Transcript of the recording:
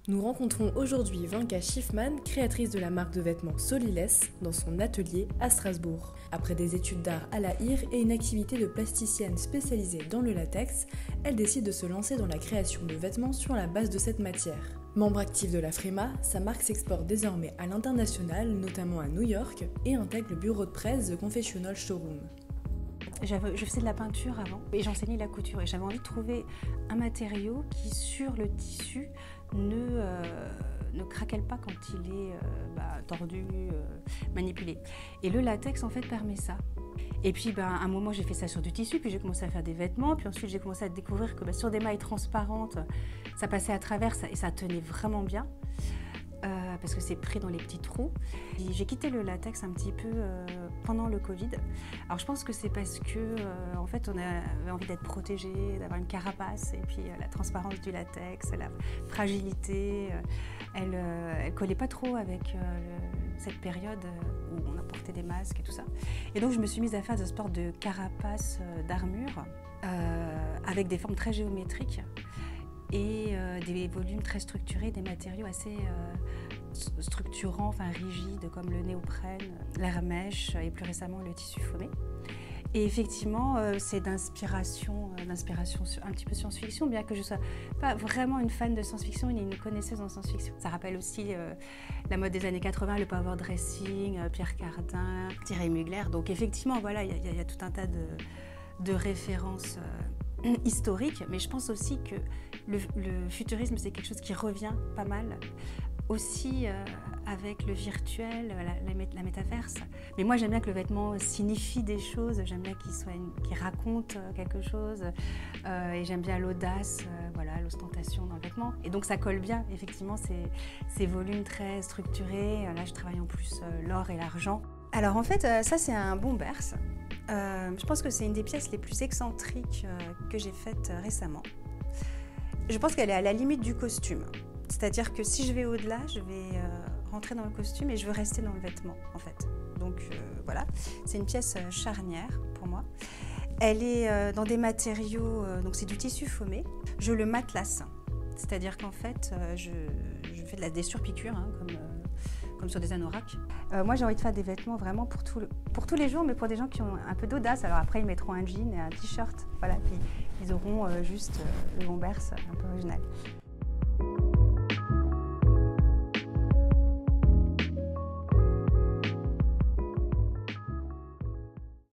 Nous rencontrons aujourd'hui Vinka Schiffman, créatrice de la marque de vêtements Soliless, dans son atelier à Strasbourg. Après des études d'art à la HIR et une activité de plasticienne spécialisée dans le latex, elle décide de se lancer dans la création de vêtements sur la base de cette matière. Membre active de la FREMA, sa marque s'exporte désormais à l'international, notamment à New York, et intègre le bureau de presse The Confessional Showroom. Je faisais de la peinture avant et j'enseignais la couture et j'avais envie de trouver un matériau qui sur le tissu ne craquelle pas quand il est tordu, manipulé. Et le latex en fait permet ça. Et puis à un moment j'ai fait ça sur du tissu, puis j'ai commencé à faire des vêtements, puis ensuite j'ai commencé à découvrir que sur des mailles transparentes, ça passait à travers et ça tenait vraiment bien. Parce que c'est pris dans les petits trous. J'ai quitté le latex un petit peu pendant le Covid. Alors je pense que c'est parce que en fait on avait envie d'être protégé, d'avoir une carapace et puis la transparence du latex, la fragilité, elle collait pas trop avec cette période où on a porté des masques et tout ça. Et donc je me suis mise à faire des sports de carapace d'armure avec des formes très géométriques et des volumes très structurés, des matériaux assez structurants, enfin rigides, comme le néoprène, l'hermèche et plus récemment le tissu faumé. Et effectivement, c'est d'inspiration un petit peu science-fiction, bien que je ne sois pas vraiment une fan de science-fiction ni une connaisseuse en science-fiction. Ça rappelle aussi la mode des années 80, le power dressing, Pierre Cardin, Thierry Mugler. Donc effectivement, voilà, il y a tout un tas de références historique, mais je pense aussi que le futurisme, c'est quelque chose qui revient pas mal, aussi avec le virtuel, la métaverse. Mais moi, j'aime bien que le vêtement signifie des choses, j'aime bien qu'il raconte quelque chose, et j'aime bien l'audace, l'ostentation dans le vêtement. Et donc, ça colle bien, effectivement, ces volumes très structurés. Là, je travaille en plus l'or et l'argent. Alors, en fait, ça, c'est un Bombers. Je pense que c'est une des pièces les plus excentriques que j'ai faites récemment. Je pense qu'elle est à la limite du costume. C'est-à-dire que si je vais au-delà, je vais rentrer dans le costume et je veux rester dans le vêtement, en fait. Donc voilà, c'est une pièce charnière pour moi. Elle est dans des matériaux, donc c'est du tissu faumé. Je le matelasse, c'est-à-dire qu'en fait, je fais des surpiqûres, comme sur des anoraks. Moi, j'ai envie de faire des vêtements vraiment pour tous les jours, mais pour des gens qui ont un peu d'audace. Alors après, ils mettront un jean et un t-shirt, voilà, puis ils auront juste le Bombers un peu original.